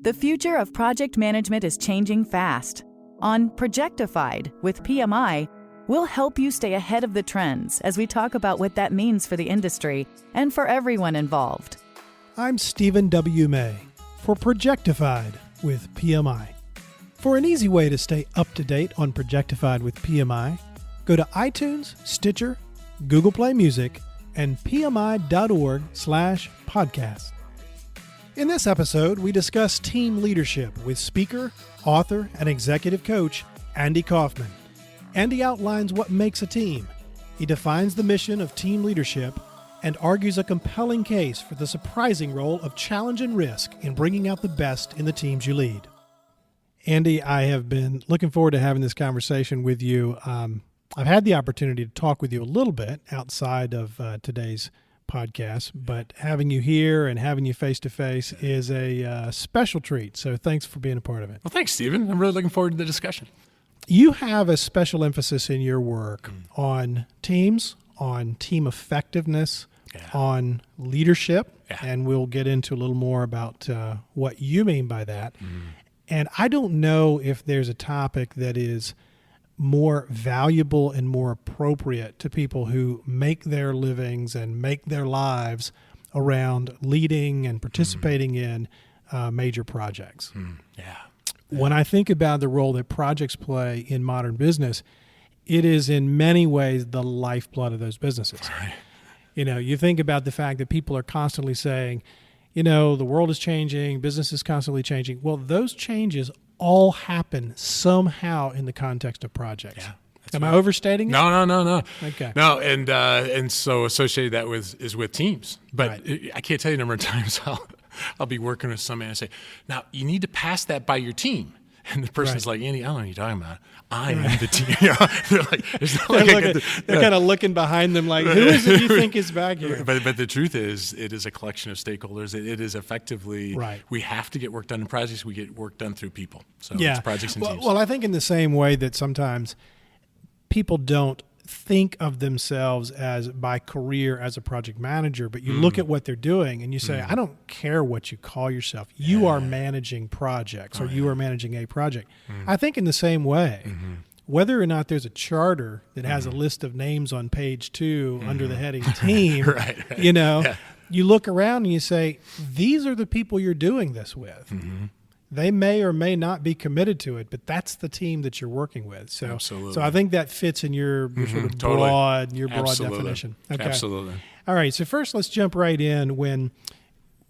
The future of project management is changing fast. On Projectified with PMI, we'll help you stay ahead of the trends as we talk about what that means for the industry and for everyone involved. I'm Stephen W. May for Projectified with PMI. For an easy way to stay up to date on Projectified with PMI, go to iTunes, Stitcher, Google Play Music, and pmi.org/podcast. In this episode, we discuss team leadership with speaker, author, and executive coach Andy Kaufman. Andy outlines what makes a team. He defines the mission of team leadership and argues a compelling case for the surprising role of challenge and risk in bringing out the best in the teams you lead. Andy, I have been looking forward to having this conversation with you. I've had the opportunity to talk with you a little bit outside of today's podcast, but having you here and having you face-to-face is a special treat. So thanks for being a part of it. Well, thanks, Stephen. I'm really looking forward to the discussion. You have a special emphasis in your work on teams, on team effectiveness, on leadership, and we'll get into a little more about what you mean by that. And I don't know if there's a topic that is more valuable and more appropriate to people who make their livings and make their lives around leading and participating in major projects. When I think about the role that projects play in modern business, it is in many ways the lifeblood of those businesses. Right. You know, you think about the fact that people are constantly saying, you know, the world is changing, business is constantly changing. Well, those changes all happen somehow in the context of projects. Yeah, Am I overstating it? No. Okay. No, and so associated that is with teams. But Right. I can't tell you the number of times I'll be working with somebody and I say, now you need to pass that by your team. And the person's like, Andy, I don't know what you're talking about. I am the team. They're like, it's not like They're kind of looking behind them like, who is it you think is back here? But the truth is, it is a collection of stakeholders. It is effectively, we have to get work done in projects. We get work done through people. So it's projects and teams. Well, I think in the same way that sometimes people don't think of themselves as by career as a project manager, but you look at what they're doing and you say, I don't care what you call yourself. You are managing projects or you are managing a project. I think in the same way, whether or not there's a charter that has a list of names on page 2 under the heading team, you know, you look around and you say, these are the people you're doing this with. They may or may not be committed to it, but that's the team that you're working with. So, Absolutely. So I think that fits in your sort of broad definition. Okay. Absolutely. All right. So first, let's jump right in.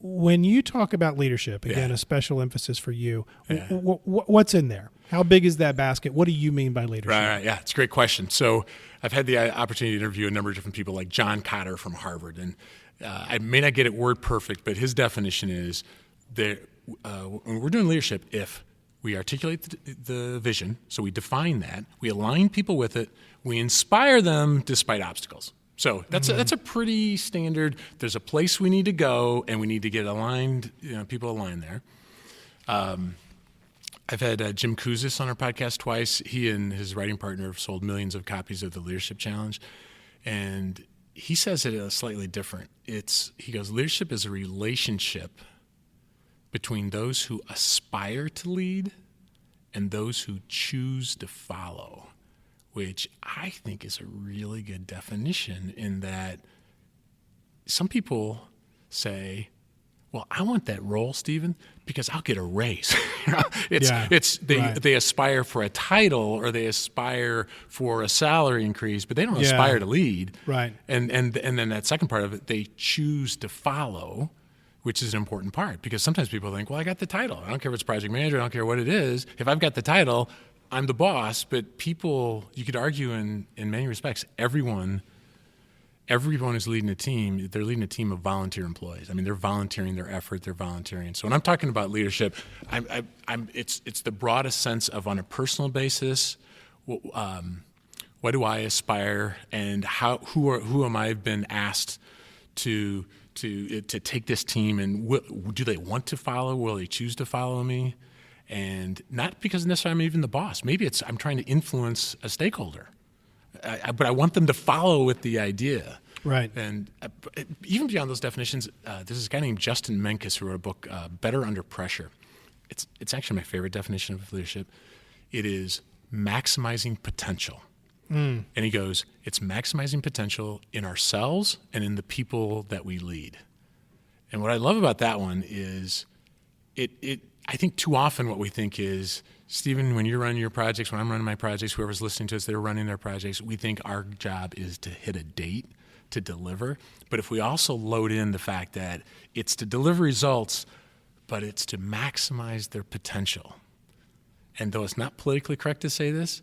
When you talk about leadership, again, a special emphasis for you. What's in there? How big is that basket? What do you mean by leadership? Right. Yeah, it's a great question. So I've had the opportunity to interview a number of different people, like John Cotter from Harvard, and I may not get it word perfect, but his definition is that. When we're doing leadership, if we articulate the vision, so we define that, we align people with it, we inspire them despite obstacles. So that's a pretty standard. There's a place we need to go, and we need to get aligned. People aligned there. I've had Jim Kouzis on our podcast twice. He and his writing partner have sold millions of copies of the Leadership Challenge, and he says it slightly different. He goes, leadership is a relationship between those who aspire to lead and those who choose to follow, which I think is a really good definition in that some people say, well, I want that role, Stephen, because I'll get a raise. They aspire for a title or they aspire for a salary increase, but they don't aspire to lead. Right. And then that second part of it, they choose to follow, which is an important part, because sometimes people think, well, I got the title. I don't care if it's project manager. I don't care what it is. If I've got the title, I'm the boss. But people, you could argue in many respects, everyone who's leading a team, they're leading a team of volunteer employees. I mean, they're volunteering their effort. They're volunteering. So when I'm talking about leadership, it's the broadest sense of on a personal basis, what do I aspire, and who am I been asked to take this team, and do they want to follow? Will they choose to follow me? And not because necessarily I'm even the boss. Maybe I'm trying to influence a stakeholder, but I want them to follow with the idea. Right. And even beyond those definitions, there's this guy named Justin Menkes who wrote a book, Better Under Pressure. it's actually my favorite definition of leadership. It is maximizing potential. And he goes, it's maximizing potential in ourselves and in the people that we lead. And what I love about that one is I think too often what we think is, Stephen, when you're running your projects, when I'm running my projects, whoever's listening to us, they're running their projects, we think our job is to hit a date, to deliver. But if we also load in the fact that it's to deliver results, but it's to maximize their potential. And though it's not politically correct to say this,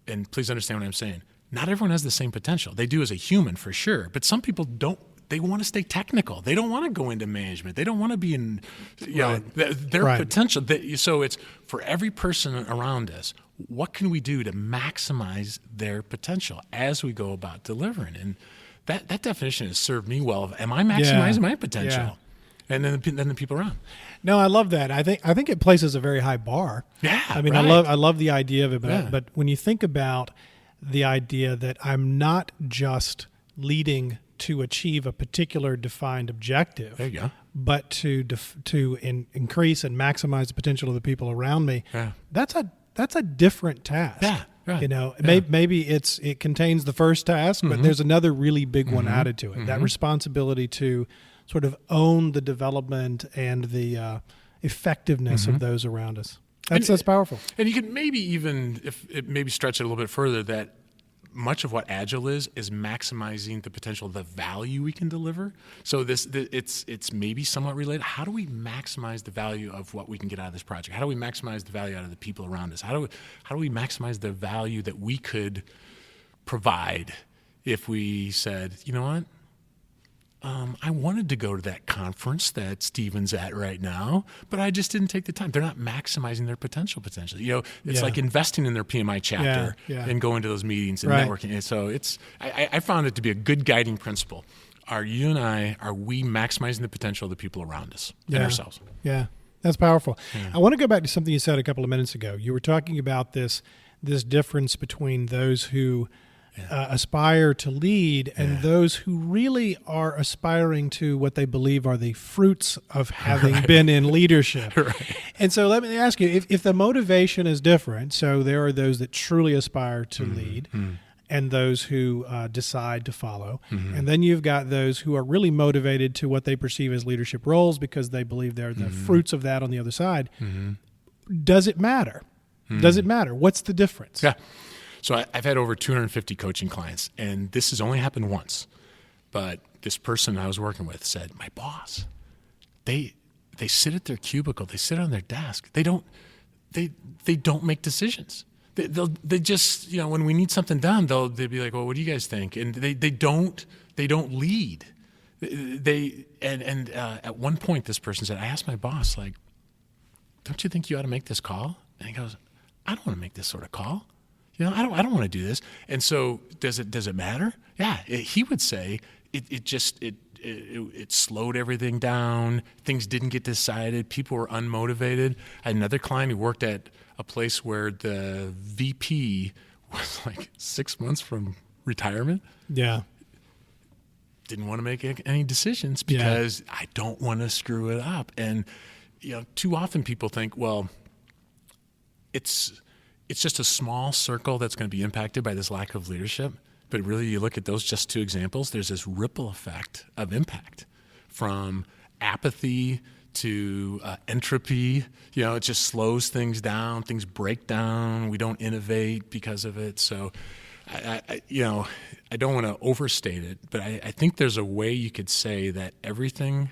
and please understand what I'm saying, not everyone has the same potential. They do as a human, for sure, but some people don't. They want to stay technical. They don't want to go into management. They don't want to be in their potential. So it's for every person around us, what can we do to maximize their potential as we go about delivering? And that definition has served me well. Am I maximizing my potential? Yeah. And then the people around. No, I love that. I think it places a very high bar. Yeah, I mean, right. I love the idea of it, but when you think about the idea that I'm not just leading to achieve a particular defined objective, there you go, but to increase and maximize the potential of the people around me, that's a different task. Yeah. Right. You know, maybe it contains the first task, but there's another really big one added to it. That responsibility to sort of own the development and the effectiveness of those around us. That's powerful. And you can maybe even, if it maybe stretch it a little bit further, that much of what Agile is maximizing the potential, the value we can deliver. So it's maybe somewhat related. How do we maximize the value of what we can get out of this project? How do we maximize the value out of the people around us? How do we maximize the value that we could provide if we said, you know what? I wanted to go to that conference that Stephen's at right now, but I just didn't take the time. They're not maximizing their potential. You know, it's like investing in their PMI chapter and going to those meetings and networking. And so I found it to be a good guiding principle. Are we maximizing the potential of the people around us and ourselves? Yeah, that's powerful. Yeah. I want to go back to something you said a couple of minutes ago. You were talking about this difference between those who aspire to lead and those who really are aspiring to what they believe are the fruits of having been in leadership. And so let me ask you, if the motivation is different, so there are those that truly aspire to lead and those who decide to follow, and then you've got those who are really motivated to what they perceive as leadership roles because they believe they're the fruits of that on the other side. Does it matter? Does it matter? What's the difference? Yeah. So I've had over 250 coaching clients, and this has only happened once. But this person I was working with said, my boss, they sit at their cubicle, they sit on their desk. They don't make decisions. They just, you know, when we need something done, they'll be like, well, what do you guys think? And they don't lead. At one point, this person said, I asked my boss, like, don't you think you ought to make this call? And he goes, I don't want to make this sort of call. You know, I don't want to do this. And so does it matter? Yeah. He would say it slowed everything down. Things didn't get decided. People were unmotivated. I had another client who worked at a place where the VP was like 6 months from retirement. Yeah. Didn't want to make any decisions because I don't want to screw it up. And, you know, too often people think, well, it's just a small circle that's going to be impacted by this lack of leadership. But really, you look at those just two examples, there's this ripple effect of impact from apathy to entropy. You know, it just slows things down. Things break down. We don't innovate because of it. So, I don't want to overstate it, but I think there's a way you could say that everything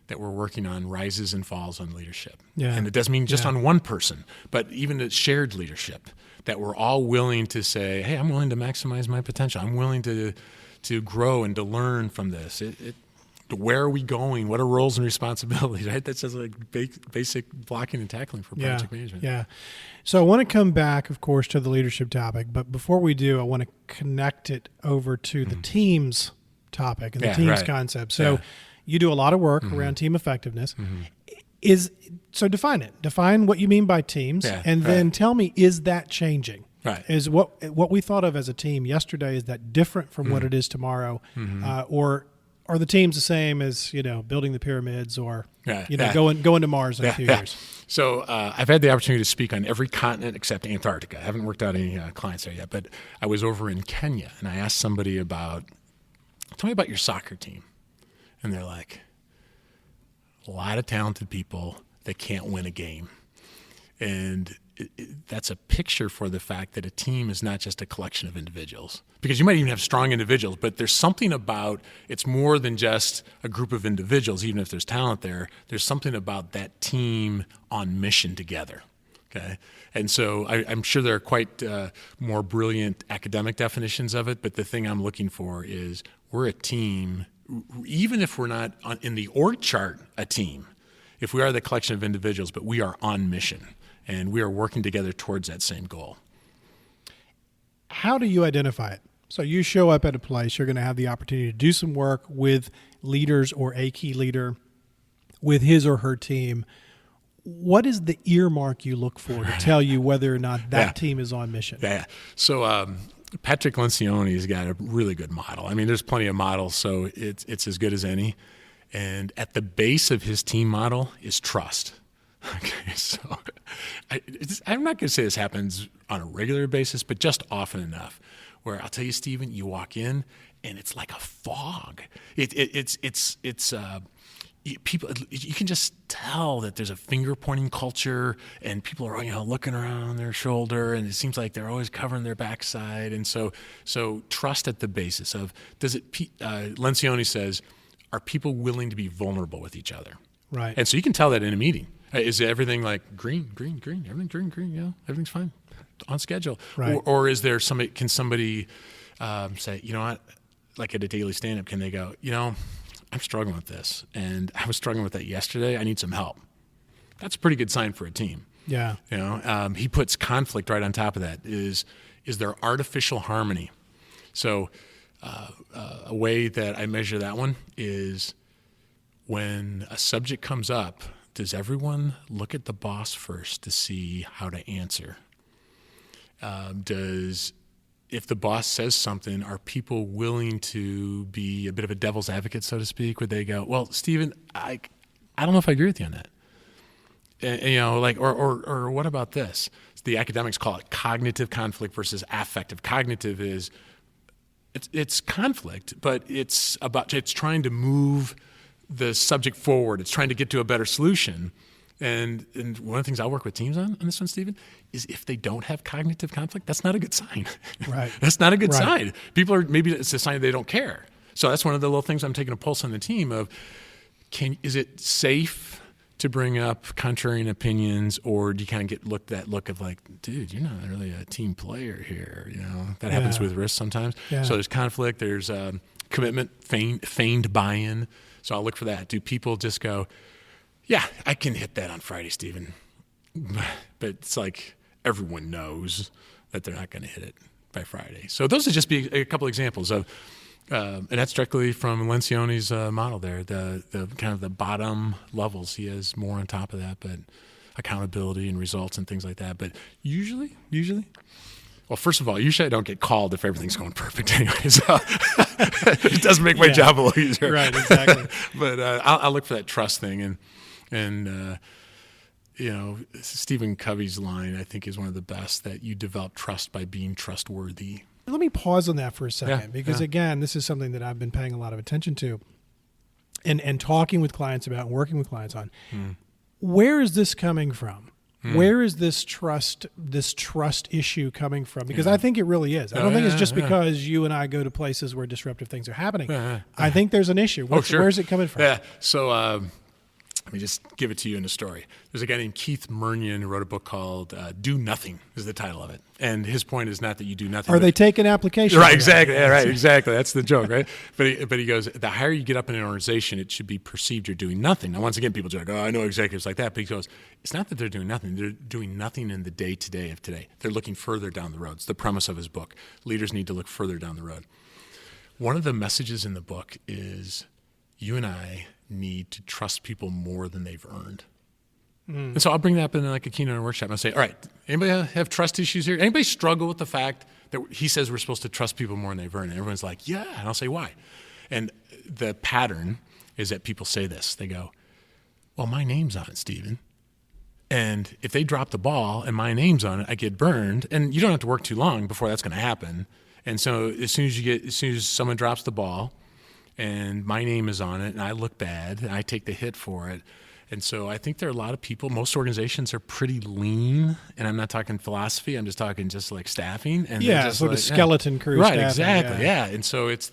that we're working on rises and falls on leadership. Yeah. And it doesn't mean just on one person, but even a shared leadership, that we're all willing to say, hey, I'm willing to maximize my potential. I'm willing to grow and to learn from this. Where are we going? What are roles and responsibilities, right? That's just like basic blocking and tackling for project management. Yeah. So I want to come back, of course, to the leadership topic, but before we do, I want to connect it over to the teams topic and the teams concept. So you do a lot of work around team effectiveness. So define it. Define what you mean by teams, and then tell me, is that changing? Right. Is what we thought of as a team yesterday, is that different from what it is tomorrow, or are the teams the same as, building the pyramids or, going to Mars in a few years? So I've had the opportunity to speak on every continent except Antarctica. I haven't worked out any clients there yet, but I was over in Kenya and I asked somebody tell me about your soccer team. And they're like, a lot of talented people that can't win a game. And that's a picture for the fact that a team is not just a collection of individuals. Because you might even have strong individuals, but there's something about, it's more than just a group of individuals, even if there's talent there. There's something about that team on mission together. Okay, and so I'm sure there are quite more brilliant academic definitions of it, but the thing I'm looking for is we're a team, even if we're not in the org chart a team, if we are the collection of individuals, but we are on mission. And we are working together towards that same goal. How do you identify it? So you show up at a place, you're going to have the opportunity to do some work with leaders or a key leader with his or her team. What is the earmark you look for to tell you whether or not that team is on mission? Yeah. So Patrick Lencioni's got a really good model. I mean, there's plenty of models, so it's as good as any. And at the base of his team model is trust. Okay, so I'm not going to say this happens on a regular basis, but just often enough where I'll tell you, Stephen, you walk in and it's like a fog. People, you can just tell that there's a finger pointing culture and people are, looking around their shoulder and it seems like they're always covering their backside. And so trust at the basis of, Lencioni says, are people willing to be vulnerable with each other? Right. And so you can tell that in a meeting. Is everything like green, everything green, yeah, everything's fine, on schedule? Right. Or is there can somebody say, what, like at a daily stand-up, can they go, I'm struggling with this, and I was struggling with that yesterday, I need some help. That's a pretty good sign for a team. Yeah. He puts conflict right on top of that. Is there artificial harmony? So a way that I measure that one is when a subject comes up, does everyone look at the boss first to see how to answer? If the boss says something, are people willing to be a bit of a devil's advocate, so to speak? Would they go, well, Stephen, I don't know if I agree with you on that. Or what about this? The academics call it cognitive conflict versus affective. Cognitive is it's conflict, but it's trying to move the subject forward. It's trying to get to a better solution. And one of the things I work with teams on this one, Stephen, is if they don't have cognitive conflict, that's not a good sign. Right. That's not a good sign. Maybe it's a sign they don't care. So that's one of the little things I'm taking a pulse on the team of, is it safe to bring up contrarian opinions, or do you kind of get that look of like, dude, you're not really a team player here. That happens with risk sometimes. Yeah. So there's conflict, there's commitment, feigned buy-in. So I'll look for that. Do people just go, yeah, I can hit that on Friday, Stephen. But it's like everyone knows that they're not going to hit it by Friday. So those would just be a couple examples of, and that's directly from Lencioni's model there, the kind of the bottom levels. He has more on top of that, but accountability and results and things like that. But usually, well, first of all, usually I don't get called if everything's going perfect anyway, so it does make my job a little easier. Right, exactly. But I'll look for that trust thing, and Stephen Covey's line, I think, is one of the best, that you develop trust by being trustworthy. Let me pause on that for a second, because again, this is something that I've been paying a lot of attention to and talking with clients about and working with clients on. Where is this coming from? Where is this trust issue coming from? Because I think it really is. I don't think it's just because you and I go to places where disruptive things are happening. I think there's an issue. Sure. Where's it coming from? Yeah. So let me just give it to you in a story. There's a guy named Keith Murnion who wrote a book called Do Nothing is the title of it. And his point is not that you do nothing. Are they taking applications? Right, exactly. Yeah, right, exactly. That's the joke, right? But he goes, the higher you get up in an organization, it should be perceived you're doing nothing. Now, once again, people are like, I know executives like that. But he goes, it's not that they're doing nothing. They're doing nothing in the day-to-day of today. They're looking further down the road. It's the premise of his book. Leaders need to look further down the road. One of the messages in the book is you and I need to trust people more than they've earned. And so I'll bring that up in like a keynote workshop and I'll say, all right, anybody have trust issues here? Anybody struggle with the fact that he says we're supposed to trust people more than they've earned? And everyone's like, yeah. And I'll say, why? And the pattern is that people say this. They go, well, my name's on it, Stephen. And if they drop the ball and my name's on it, I get burned. And you don't have to work too long before that's going to happen. And so as soon as someone drops the ball and my name is on it and I look bad and I take the hit for it. And so I think there are a lot of people, most organizations are pretty lean, and I'm not talking philosophy, I'm just talking just like staffing. And just sort of skeleton crew right, staffing. Exactly, yeah. And so it's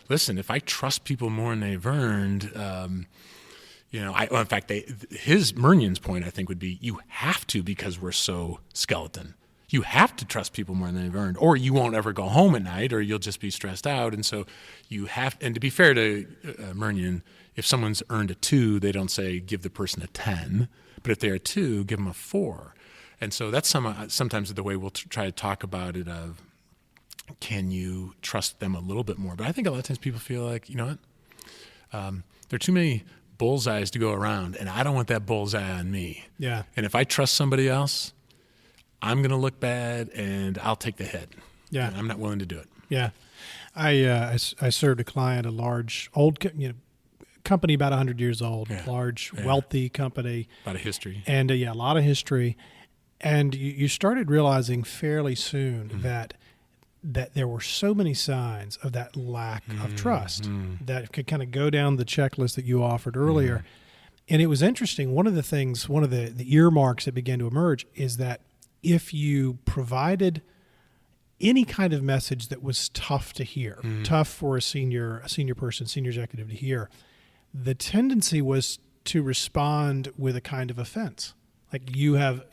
listen, if I trust people more than they've earned, in fact, his Murnion's point, I think, would be you have to, because we're so skeleton. You have to trust people more than they've earned, or you won't ever go home at night, or you'll just be stressed out. And so you have, and to be fair to Murnion, if someone's earned a 2, they don't say give the person a 10, but if they're a 2, give them a 4. And so that's sometimes the way we'll try to talk about it of, can you trust them a little bit more? But I think a lot of times people feel like, you know what, there are too many bullseyes to go around, and I don't want that bullseye on me. Yeah. And if I trust somebody else, I'm going to look bad, and I'll take the hit. Yeah. And I'm not willing to do it. Yeah. I served a client, a large, old company, about 100 years old, large, wealthy company. A lot of history. And, a lot of history. And you started realizing fairly soon that there were so many signs of that lack of trust that could kind of go down the checklist that you offered earlier. And it was interesting. One of the earmarks that began to emerge is that if you provided any kind of message that was tough to hear, tough for a senior person, senior executive to hear, the tendency was to respond with a kind of offense. Like, you have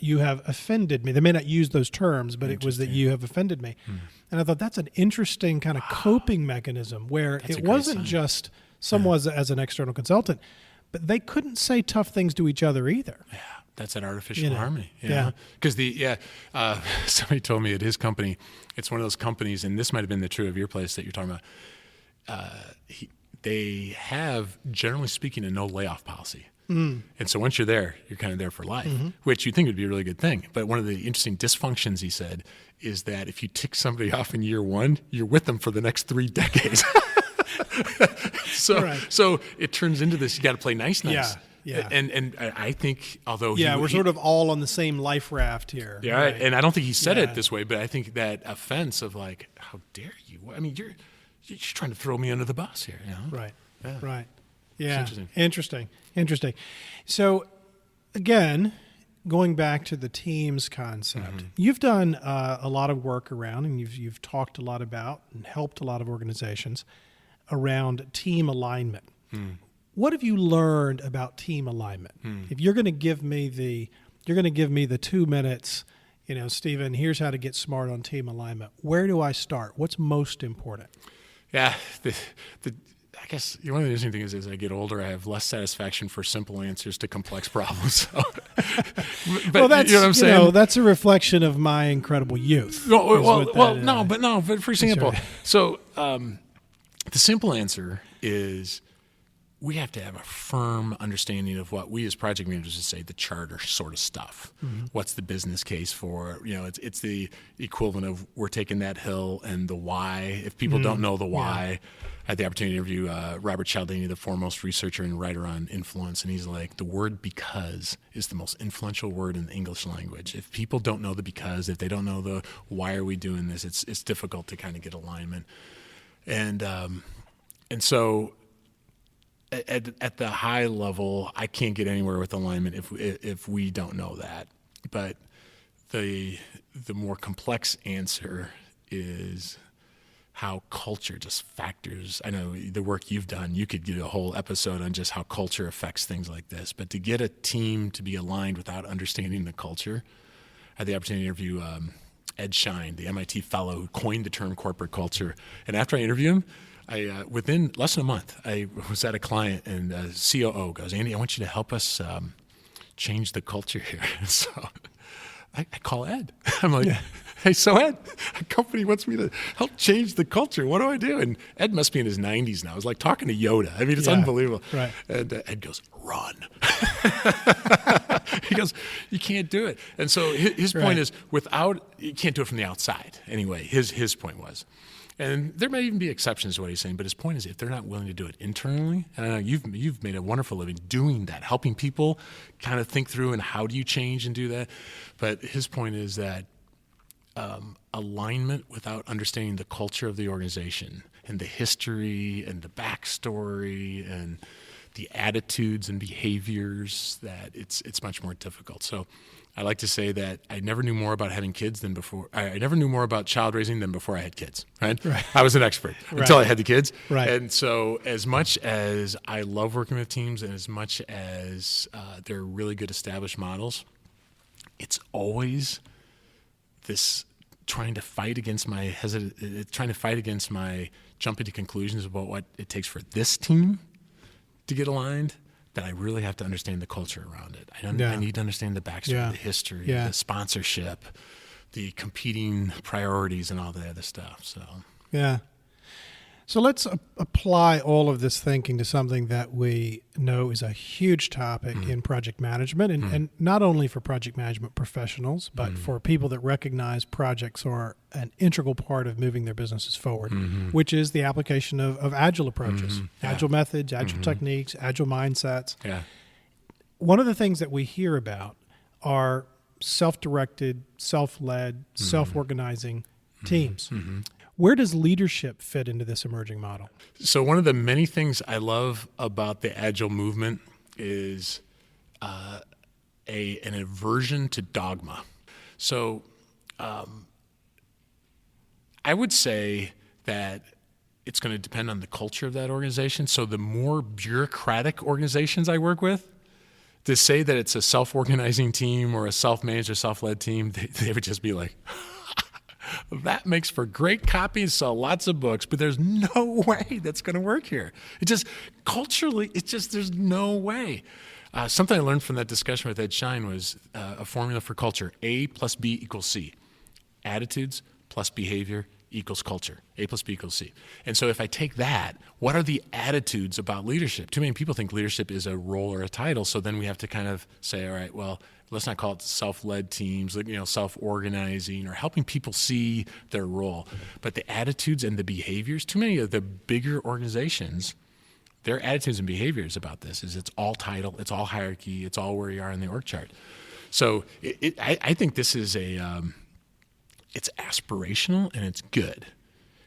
offended me. They may not use those terms, but it was that you have offended me. And I thought that's an interesting kind of coping mechanism where it wasn't just someone as an external consultant, but they couldn't say tough things to each other either. Yeah, that's that artificial harmony. Yeah. Because somebody told me at his company, it's one of those companies, and this might have been the true of your place that you're talking about, they have, generally speaking, a no layoff policy. And so once you're there, you're kind of there for life, which you'd think would be a really good thing. But one of the interesting dysfunctions, he said, is that if you tick somebody off in year 1, you're with them for the next 3 decades. So it turns into this, you got to play nice. Yeah. And I think, although we're sort of all on the same life raft here. Yeah, right. And I don't think he said it this way, but I think that offense of like, how dare you? I mean, you're trying to throw me under the bus here. You know? Right. Yeah. Right. Yeah. Interesting. Interesting. So, again, going back to the teams concept, you've done a lot of work around, and you've talked a lot about and helped a lot of organizations around team alignment. What have you learned about team alignment? If you're going to give me the 2 minutes, Stephen, here's how to get smart on team alignment. Where do I start? What's most important? Yeah, I guess one of the interesting things is as I get older, I have less satisfaction for simple answers to complex problems. So, but that's, you know what I'm saying? That's a reflection of my incredible youth. But for example, so the simple answer is we have to have a firm understanding of what we as project managers would say the charter sort of stuff. What's the business case for? It's the equivalent of we're taking that hill and the why. If people don't know the why, I had the opportunity to interview Robert Cialdini, the foremost researcher and writer on influence, and he's like, the word because is the most influential word in the English language. If people don't know the because, if they don't know the why are we doing this, it's difficult to kind of get alignment. And so at the high level, I can't get anywhere with alignment if we don't know that. But the more complex answer is how culture just factors. I know the work you've done, you could get a whole episode on just how culture affects things like this. But to get a team to be aligned without understanding the culture, I had the opportunity to interview Ed Schein, the MIT fellow who coined the term corporate culture. And after I interviewed him, within less than a month, I was at a client, and the COO goes, Andy, I want you to help us change the culture here. So I call Ed. I'm like, hey, so Ed, a company wants me to help change the culture. What do I do? And Ed must be in his 90s now. It was like talking to Yoda. I mean, it's unbelievable. Right. And Ed goes, run. He goes, you can't do it. And so his point is, you can't do it from the outside. Anyway, his point was. And there may even be exceptions to what he's saying, but his point is if they're not willing to do it internally, and I know you've made a wonderful living doing that, helping people kind of think through and how do you change and do that. But his point is that alignment without understanding the culture of the organization and the history and the backstory and the attitudes and behaviors, that it's much more difficult. So I like to say that I never knew more about having kids than before. I never knew more about child raising than before I had kids, right? I was an expert until I had the kids. Right. And so as much as I love working with teams and as much as they're really good established models, it's always this trying to fight against my jumping to conclusions about what it takes for this team to get aligned, that I really have to understand the culture around it. I need to understand the backstory, the history, the sponsorship, the competing priorities, and all the other stuff. So let's apply all of this thinking to something that we know is a huge topic in project management, and not only for project management professionals, but for people that recognize projects are an integral part of moving their businesses forward, which is the application of agile approaches, agile methods, agile techniques, agile mindsets. Yeah. One of the things that we hear about are self-directed, self-led, self-organizing teams. Where does leadership fit into this emerging model? So one of the many things I love about the Agile movement is an aversion to dogma. So I would say that it's going to depend on the culture of that organization. So the more bureaucratic organizations I work with, to say that it's a self-organizing team or a self-managed or self-led team, they would just be like, that makes for great copies, sell lots of books, but there's no way that's going to work here. It just, culturally, there's no way. Something I learned from that discussion with Ed Schein was a formula for culture. A plus B equals C. Attitudes plus behavior equals culture. A plus B equals C. And so if I take that, what are the attitudes about leadership? Too many people think leadership is a role or a title, so then we have to kind of say, all right, well, let's not call it self-led teams, self-organizing or helping people see their role. But the attitudes and the behaviors, too many of the bigger organizations, their attitudes and behaviors about this is it's all title, it's all hierarchy, it's all where you are in the org chart. So I think this is it's aspirational and it's good.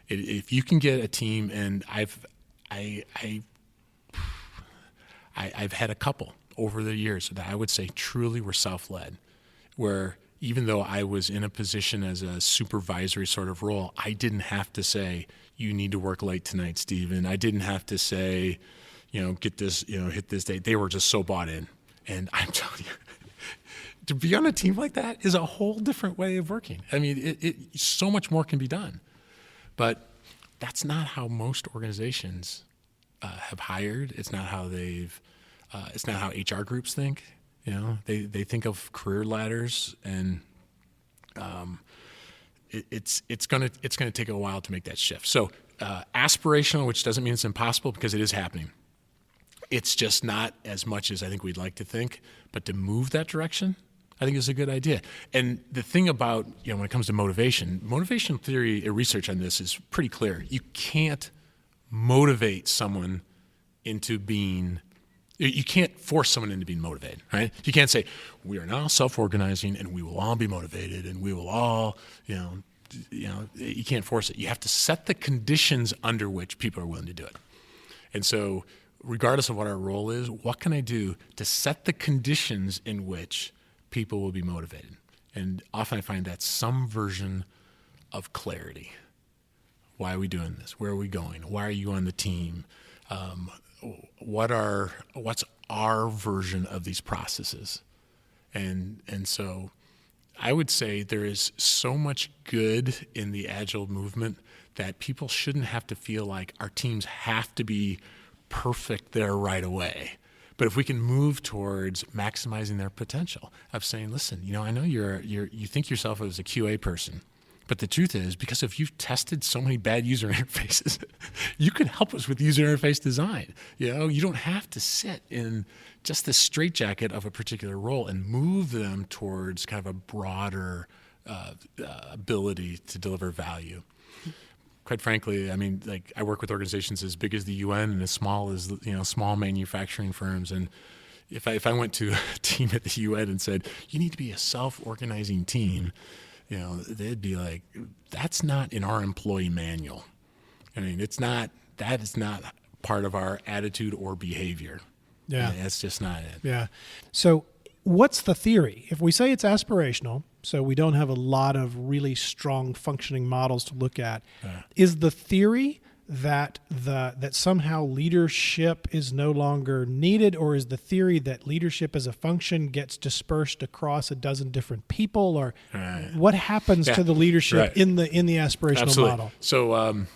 If you can get a team, and I've had a couple over the years that I would say truly were self-led, where even though I was in a position as a supervisory sort of role, I didn't have to say, you need to work late tonight, Stephen. I didn't have to say, get this, hit this date. They were just so bought in. And I'm telling you, to be on a team like that is a whole different way of working. I mean, so much more can be done. But that's not how most organizations have hired. It's not how it's not how HR groups think. They think of career ladders, and it's gonna take a while to make that shift. So aspirational, which doesn't mean it's impossible, because it is happening. It's just not as much as I think we'd like to think. But to move that direction, I think is a good idea. And the thing about, when it comes to motivation theory, research on this is pretty clear. You can't motivate someone into being, you can't force someone into being motivated, right? You can't say, we are now self-organizing and we will all be motivated and we will all, you can't force it. You have to set the conditions under which people are willing to do it. And so regardless of what our role is, what can I do to set the conditions in which people will be motivated? And often I find that's some version of clarity. Why are we doing this? Where are we going? Why are you on the team? What's our version of these processes? And so I would say there is so much good in the Agile movement that people shouldn't have to feel like our teams have to be perfect there right away. But if we can move towards maximizing their potential of saying, listen, I know you think yourself as a QA person, but the truth is, because if you've tested so many bad user interfaces, you can help us with user interface design. You don't have to sit in just the straitjacket of a particular role and move them towards kind of a broader ability to deliver value. quite frankly, I mean, like I work with organizations as big as the UN and as small as, small manufacturing firms. And if I went to a team at the UN and said, you need to be a self-organizing team, they'd be like, that's not in our employee manual. I mean, that is not part of our attitude or behavior. Yeah. That's just not it. Yeah. So what's the theory? If we say it's aspirational, so we don't have a lot of really strong functioning models to look at, is the theory that somehow leadership is no longer needed, or is the theory that leadership as a function gets dispersed across a dozen different people, or what happens to the leadership in the aspirational Absolutely. model? So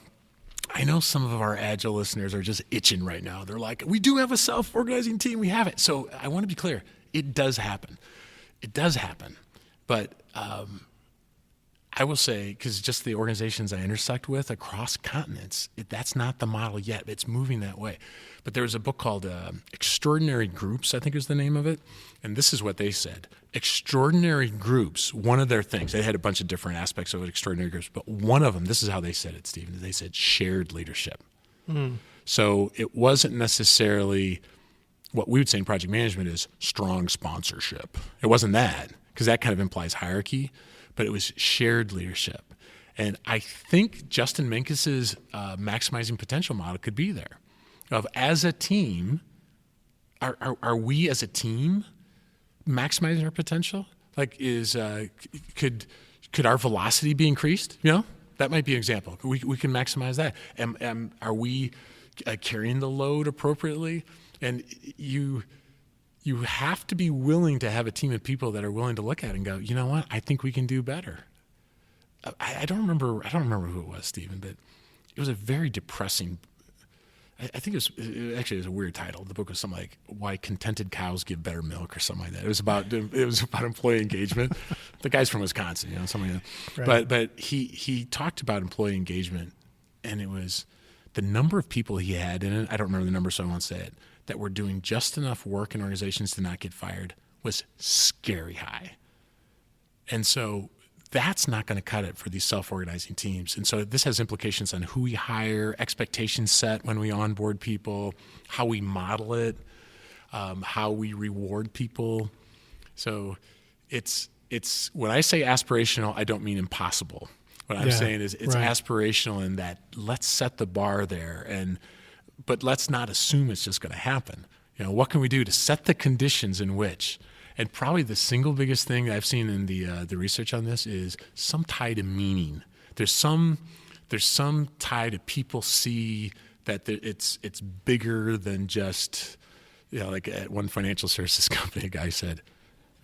I know some of our agile listeners are just itching right now. They're like, we do have a self-organizing team. We have it. So I want to be clear. It does happen. It does happen. But I will say, because just the organizations I intersect with across continents, that's not the model yet. It's moving that way. But there was a book called Extraordinary Groups, I think is the name of it. And this is what they said. Extraordinary groups, one of their things, they had a bunch of different aspects of extraordinary groups, but one of them, this is how they said it, Stephen, they said shared leadership. So it wasn't necessarily what we would say in project management is strong sponsorship. It wasn't that, because that kind of implies hierarchy, but it was shared leadership. And I think Justin Menkes's maximizing potential model could be there. Of as a team, are we as a team maximizing our potential? Like could our velocity be increased? That might be an example. We can maximize that. Are we carrying the load appropriately? And you have to be willing to have a team of people that are willing to look at it and go, you know what? I think we can do better. I don't remember who it was, Stephen, but it was a very depressing. I think it was a weird title. The book was something like "Why Contented Cows Give Better Milk" or something like that. It was about employee engagement. The guy's from Wisconsin, something like that. Right. But he talked about employee engagement, and it was the number of people he had in it. I don't remember the number, so I won't say it. That were doing just enough work in organizations to not get fired was scary high. And so that's not going to cut it for these self-organizing teams. And so this has implications on who we hire, expectations set when we onboard people, how we model it, how we reward people. So it's when I say aspirational, I don't mean impossible. What I'm saying is it's aspirational in that let's set the bar there, but let's not assume it's just going to happen. What can we do to set the conditions in which? And probably the single biggest thing I've seen in the research on this is some tie to meaning. There's some tie to people see that it's bigger than just, like at one financial services company, a guy said,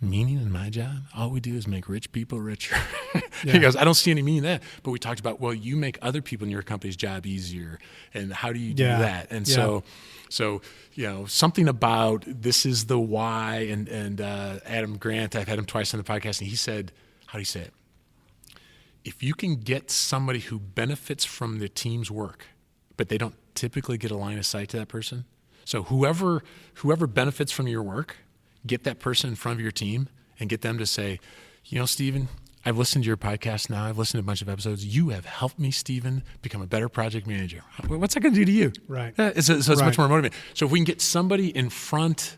meaning in my job, all we do is make rich people richer. He goes, I don't see any meaning in that. But we talked about, well, you make other people in your company's job easier. And how do you do that? And so something about this is the why. And Adam Grant, I've had him twice on the podcast, and he said, how do you say it? If you can get somebody who benefits from the team's work, but they don't typically get a line of sight to that person. So whoever benefits from your work, get that person in front of your team and get them to say, Stephen, I've listened to your podcast now. I've listened to a bunch of episodes. You have helped me, Stephen, become a better project manager. What's that going to do to you? Right. So it's much more motivating. So if we can get somebody in front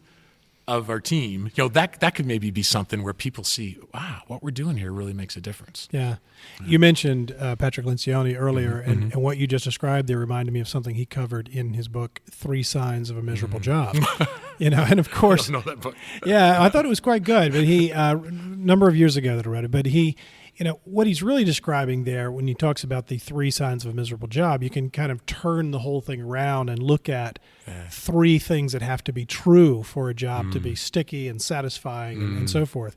of our team, that could maybe be something where people see, wow, what we're doing here really makes a difference. Yeah. You mentioned Patrick Lencioni earlier, and what you just described there reminded me of something he covered in his book, 3 Signs of a Miserable Job. And of course, I don't know that book. Yeah, I thought it was quite good, but he, a number of years ago that I read it, but he, what he's really describing there when he talks about the 3 signs of a miserable job, you can kind of turn the whole thing around and look at 3 things that have to be true for a job to be sticky and satisfying and so forth.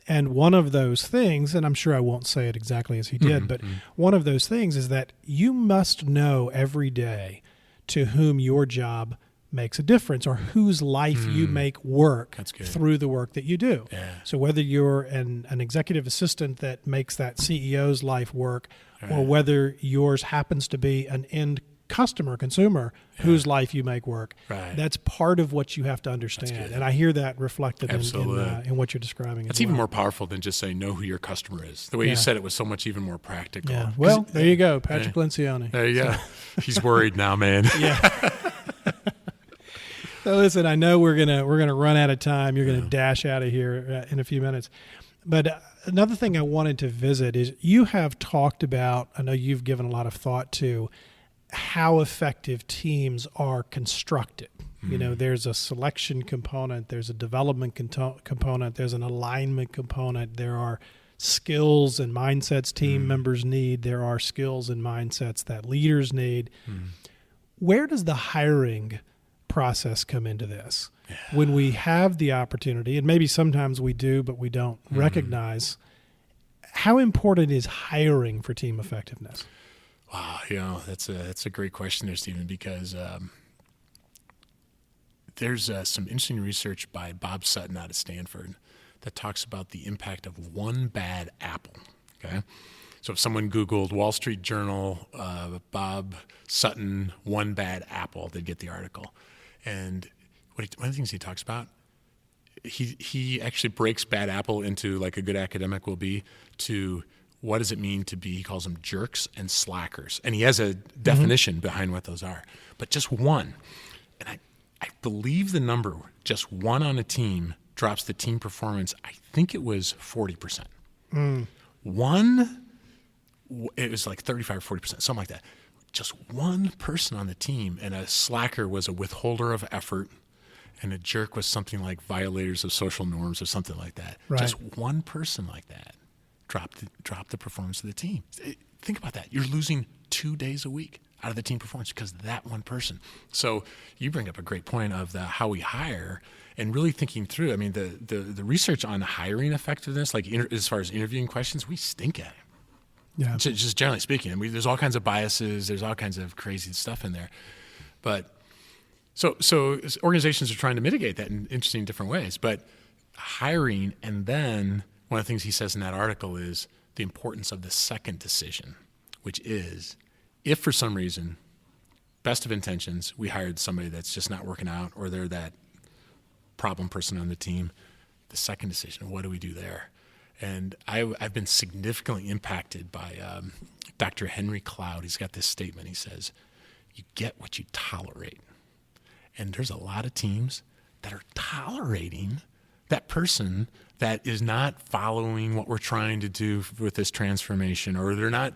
And one of those things, and I'm sure I won't say it exactly as he did, but one of those things is that you must know every day to whom your job makes a difference or whose life you make work through the work that you do. Yeah. So whether you're an executive assistant that makes that CEO's life work or whether yours happens to be an end consumer, whose life you make work. Right. That's part of what you have to understand. And I hear that reflected in what you're describing. That's even more powerful than just saying know who your customer is. The way you said it was so much even more practical. Yeah. Well, there you go, Patrick Lencioni. There you go. He's worried now, man. Yeah. So listen, I know we're gonna run out of time. You're gonna dash out of here in a few minutes. But another thing I wanted to visit is you have talked about, I know you've given a lot of thought to how effective teams are constructed. You know, there's a selection component, there's a development component, there's an alignment component, there are skills and mindsets team members need, there are skills and mindsets that leaders need. Where does the hiring process come into this? When we have the opportunity, and maybe sometimes we do, but we don't recognize, how important is hiring for team effectiveness? Wow, that's a great question there, Stephen, because there's some interesting research by Bob Sutton out of Stanford that talks about the impact of one bad apple. Okay, so if someone Googled Wall Street Journal, Bob Sutton, one bad apple, they'd get the article. And one of the things he talks about, he actually breaks bad apple into, like a good academic will be, to what does it mean to be, he calls them jerks and slackers. And he has a definition behind what those are. But just one, and I believe the just one on a team drops the team performance, I think it was 40%. One, it was like 35 or 40%, something like that. Just one person on the team, and a slacker was a withholder of effort, and a jerk was something like violators of social norms or something like that. Right. Just one person like that dropped the performance of the team. Think about that. You're losing 2 days a week out of the team performance because of that one person. So you bring up a great point of how we hire and really thinking through. I mean, the research on hiring effectiveness, like as far as interviewing questions, we stink at it. Yeah. Just generally speaking, I mean, there's all kinds of biases, there's all kinds of crazy stuff in there. But so organizations are trying to mitigate that in interesting different ways. But hiring, and then one of the things he says in that article is the importance of the second decision, which is if for some reason, best of intentions, we hired somebody that's just not working out, or they're that problem person on the team, the second decision, what do we do there? And I've been significantly impacted by Dr. Henry Cloud. He's got this statement. He says, you get what you tolerate. And there's a lot of teams that are tolerating that person that is not following what we're trying to do with this transformation, or they're not,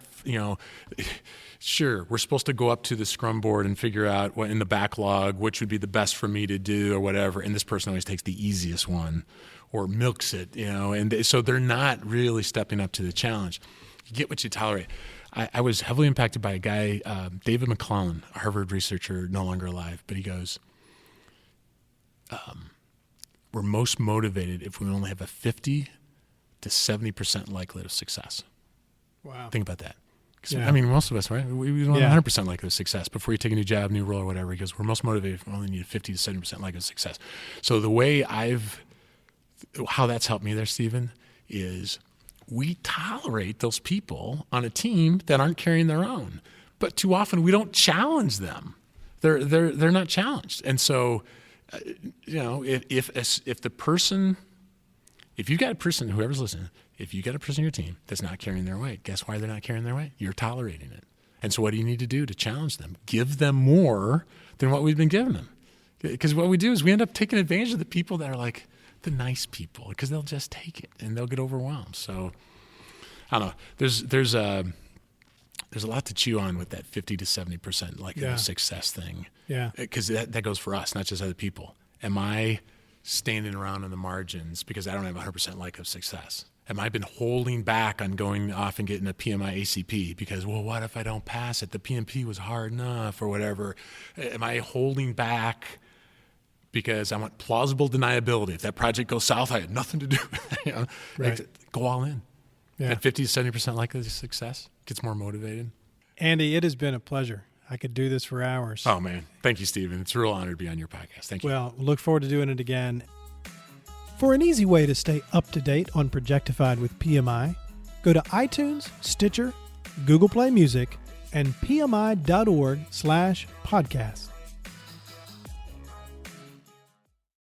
sure, we're supposed to go up to the Scrum board and figure out what in the backlog, which would be the best for me to do or whatever. And this person always takes the easiest one or milks it, and so they're not really stepping up to the challenge. You get what you tolerate. I was heavily impacted by a guy, David McClellan, a Harvard researcher, no longer alive, but he goes, we're most motivated if we only have a 50 to 70% likelihood of success. Wow. Think about that. Yeah. I mean, most of us, right? We want 100% likelihood of success before you take a new job, new role, or whatever. He goes, we're most motivated if we only need 50 to 70% likelihood of success. So the way how that's helped me there, Stephen, is we tolerate those people on a team that aren't carrying their own. But too often we don't challenge them. They're not challenged. And so, if you've got a person, whoever's listening, if you got a person on your team that's not carrying their weight, guess why they're not carrying their weight? You're tolerating it. And so what do you need to do to challenge them? Give them more than what we've been giving them. Because what we do is we end up taking advantage of the people that are like the nice people, because they'll just take it and they'll get overwhelmed. So I don't know. There's a lot to chew on with that 50 to 70% likelihood of success thing. Yeah. Because that goes for us, not just other people. Am I standing around on the margins because I don't have 100% likelihood of success? Am I been holding back on going off and getting a PMI ACP because, well, what if I don't pass it? The PMP was hard enough or whatever. Am I holding back because I want plausible deniability? If that project goes south, I had nothing to do with it. Right. Go all in. Yeah. At 50 to 70% likelihood of success, gets more motivated. Andy, it has been a pleasure. I could do this for hours. Oh, man. Thank you, Stephen. It's a real honor to be on your podcast. Thank you. Well, look forward to doing it again. For an easy way to stay up to date on Projectified with PMI, go to iTunes, Stitcher, Google Play Music, and pmi.org/podcast.